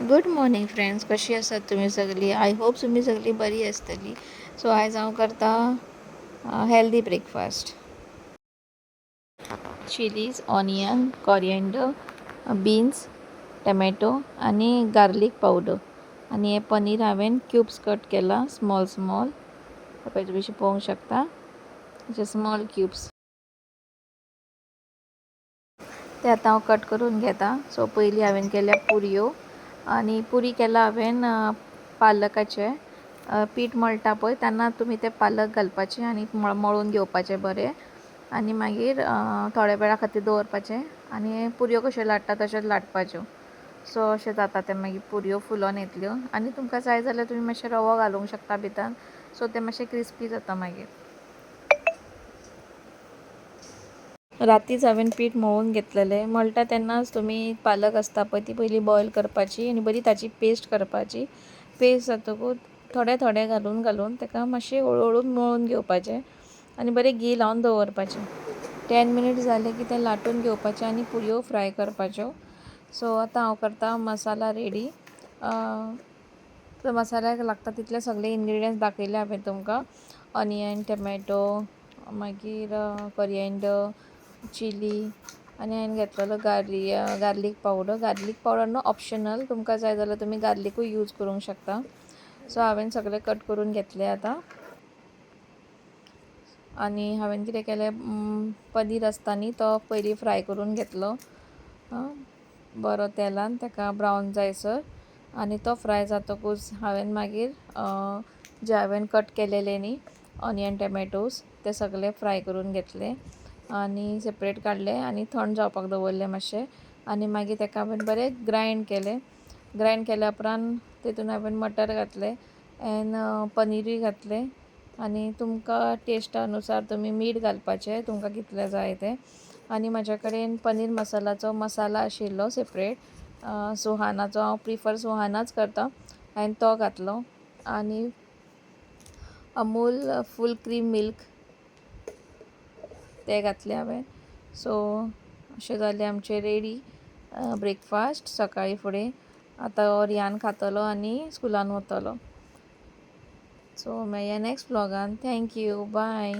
Good morning friends, कशी आसात तुम्ही सगळी? आय होप तुम्ही सगळी बरी आसतली. सो आयज हांव करता healthy breakfast. Chillies, onion, coriander, beans, tomato आणि गार्लिक पावडर. आणि हे पनीर हांवें क्यूब्स कट केला, स्मॉल स्मॉल. पळय तुम्ही पळोवंक शकता, अशे स्मॉल क्यूब्स. ते आतां हांव कट करून घेता. सो पयलीं हांवें केल्या पुरयो, आणि पुरी केला हांवें पालकाचे. पीठ मळटा पळय तेन्ना तुमी ते पालक घालपाचे आनी मळून घेवपाचे बरे, आनी मागीर थोड्या वेळा खातीर दवरपाचे, आनी पुरयो कश्यो लाटता तश्योच लाटपाच्यो. सो अशें जाता ते मागीर पुरयो फुलोन येतल्यो. आनी तुमकां जाय जाल्यार तुमी मातशें रवो घालूंक शकता भितर, सो ते मातशे क्रिस्पी जाता मागीर. रातीच हांवें पीठ मळून घेतलेलें. मळटा तेन्नाच तुमी पालक आसता पळय ती पयलीं बॉयल करपाची आनी बरी ताची पेस्ट करपाची. पेस्ट जातकूच थोडे थोडे घालून ताका मातशें हळू मळून घेवपाचें आनी बरें घी लावन दवरपाचें. 10 मिनट जाले की ते लाटून घेवपाचें आनी पुरयो फ्राय करपाच्यो. सो आतां हांव करता मसाला रेडी. मसाल्याक लागता तितले सगळे इनग्रिडियंट्स दाखयले हांवें तुमकां. ऑनियन, टमॅटो, मागीर कॉरिएंडर, चिली, आनी हांवें घेतलेलो गार्लीक पावडर. गार्लीक पावडर न्हू, ऑप्शनल. तुमकां जाय जाल्यार तुमी गार्लिकूय यूज करूंक शकता. सो हांवें सगळे कट करून घेतले आतां. आनी हांवें कितें केलें, पनीर आसता न्ही तो पयलीं फ्राय करून घेतलो बरो तेलान, ताका ब्रावन जायसर. आनी तो फ्राय जातकूच हांवें मागीर जे हांवें कट केलेले न्ही ऑनियन, टमॅटोज, ते सगळे फ्राय करून घेतले आनी सेपरेट काडले आनी थंड जावपाक दवरले मातशे. आनी मागीर ताका हांवें बरें ग्रायंड केलें. ग्रायंड केल्या उपरांत तातूंत हांवें मटर घातलें एन पनीरूय घातलें. आनी तुमकां टेस्टा अनुसार तुमी मीठ घालपाचें, तुमकां कितलें जाय तें. आनी म्हाज्या कडेन पनीर मसालाचो मसाला आशिल्लो सेपरेट, सुहानाचो. हांव प्रिफर सुहानाच करता. हांवें तो घातलो आनी अमूल फूल क्रीम मिल्क ते घातले हांवें. सो अशें जालें आमचें रेडी ब्रेकफास्ट सकाळी फुडें. आतां हो रियान खातलो आनी स्कुलान वतलो. सो मेळया नेक्स्ट व्लॉगान. Thank you, bye.